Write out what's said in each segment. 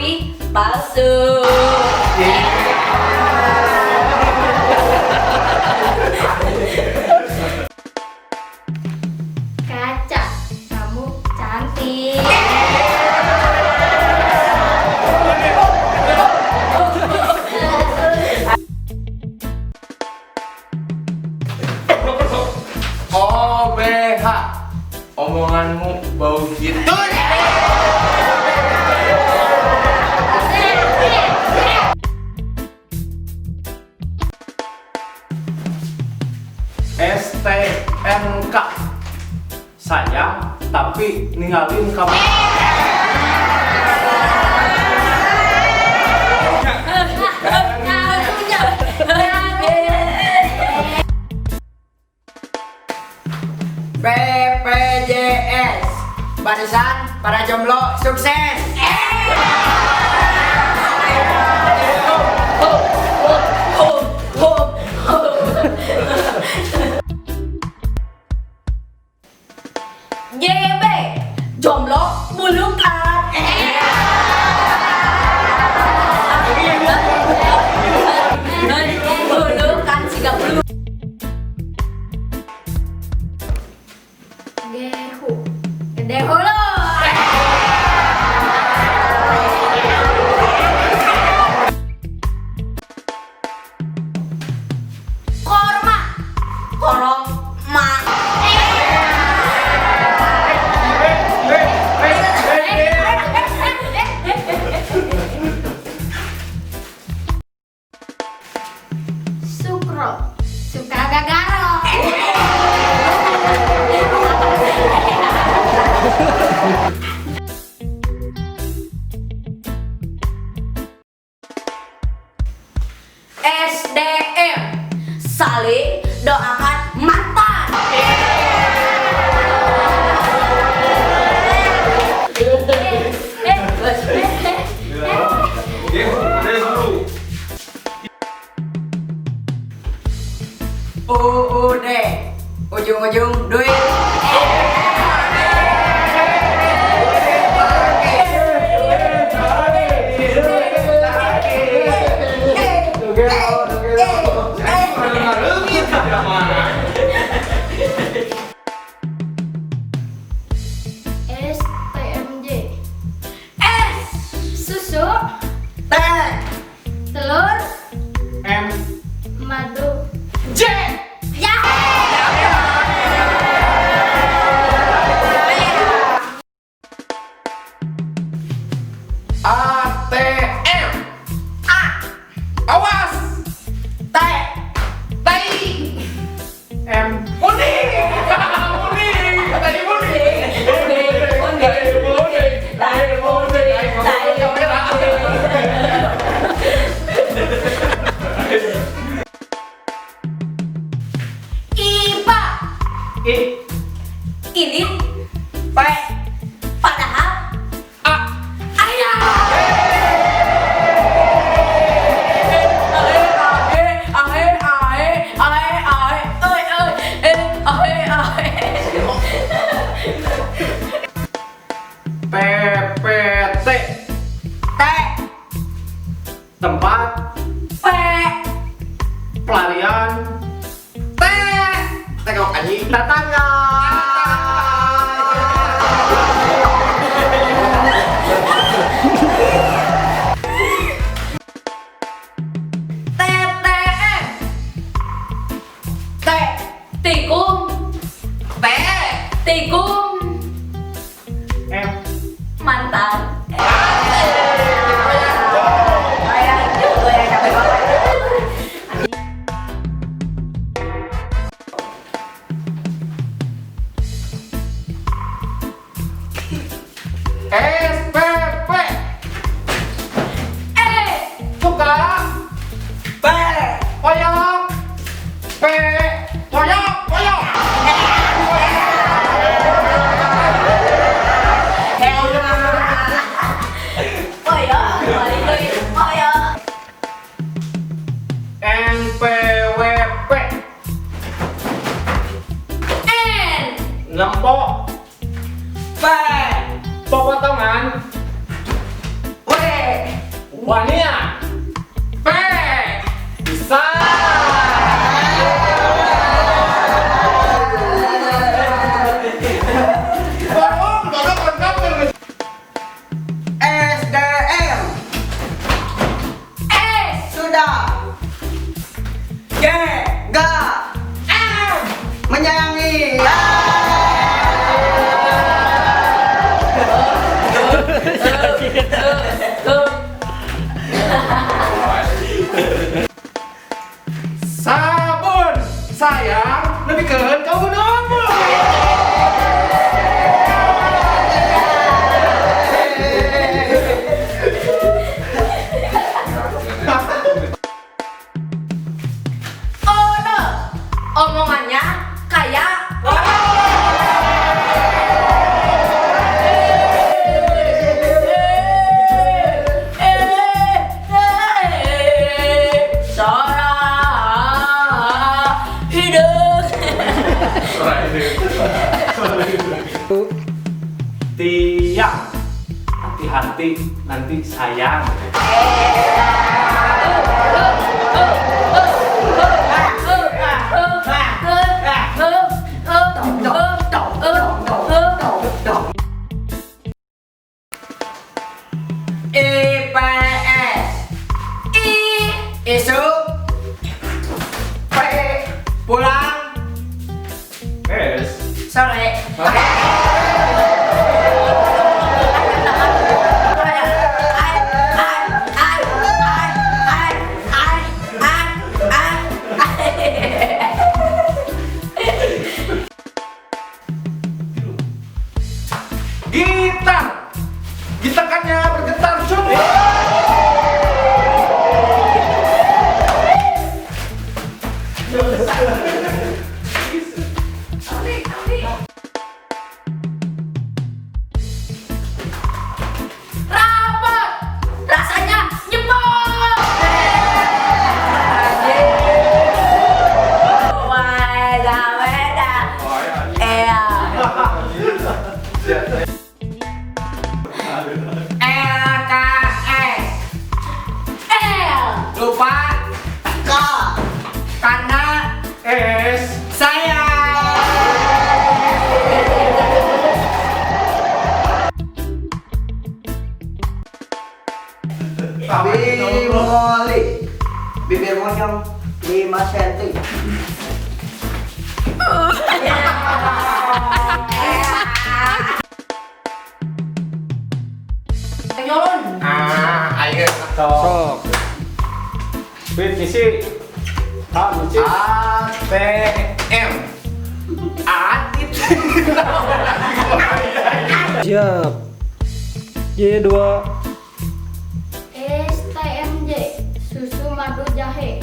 tapi palsu. Kaca, kamu cantik. OBH, omonganmu bau gitu. STNK, sayang tapi ninggalin kamu. BPJS, Barisan Para Jomblo Sukses. JB, jomblo bulukan. Bulukan siga bulu. Gehu, gede hulu. Korma, korong ma. Sukro, suka gagaro. SDM, saling doakan mantan. UUD, ujung-ujung duit. STMJ, S, susu, T, telur, M, madu. J. Ya. ATM, A, awas. T, Tai. M, kuning. Kuning. Tadi kuning. IPA, I, ini P, padahal A. ayah. PPT, T, tempat P, pelarian T, tengok anjing datangnya. TTM, T, Tikung, T, tikung, M, mantan. SPP, suka P, koyok. P, koyok, koyok. NPWP, ngempok. P, Potongan. W, Wania. P. Bisa. Tolong, dodok lengkap nih. SDM. S. Sudah. G. Ga. M. Menyayangi. Sabun. Sayang, lebih keren kau nama. Oh no. Omongannya kayak Sora hidup. Tiang. Hati-hati, nanti sayang. IPS. Isu. P. Pulang. S. Sore. Gitar. Gitarkannya bergetar semua. Rapot, rasanya nyebol. Weda, weda. Iya. LKS. L. Lupa. K. Karena S. saya. Bimoli. Bibir monyong 5 cm. Nyolon. Ayo. Sok. Bit misi. Misi. ATM. Atit. Siap. Y2. STMJ, susu madu jahe.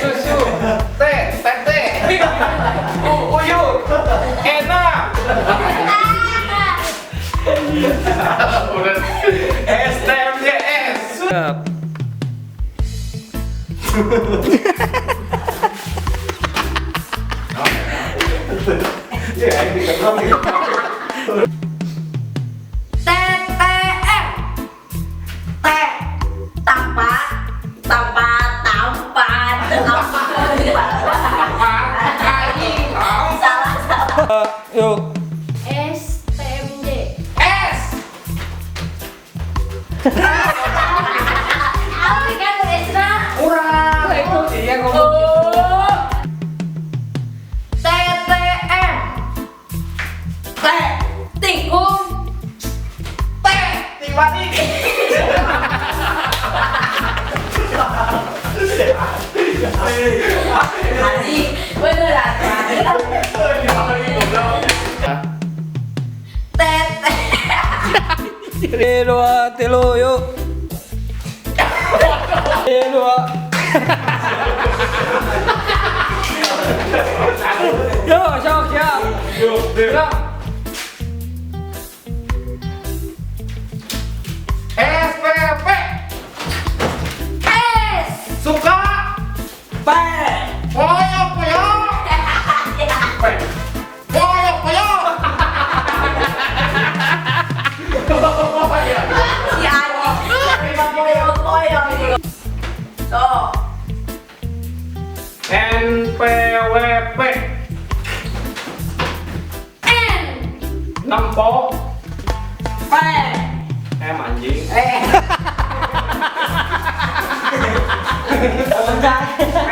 Susu. Tete. Uyut. Enak. STMJS. Siap. TTM. T. Tampak. Salah. Yuk. STMJ. S. Apa kan Esra? Kurang. Iya ngomong. Oh. TTM. T. Tikung. T. Tiwani. Tadi beneran tadi. Y2 tilu yuk. Y2. Yuk, sok siap. Yuk, bilang. SPP. S. Suka. P. Poyok. Poyok. Poyok. So. NPWP N. Nempo P. anjing Bentar.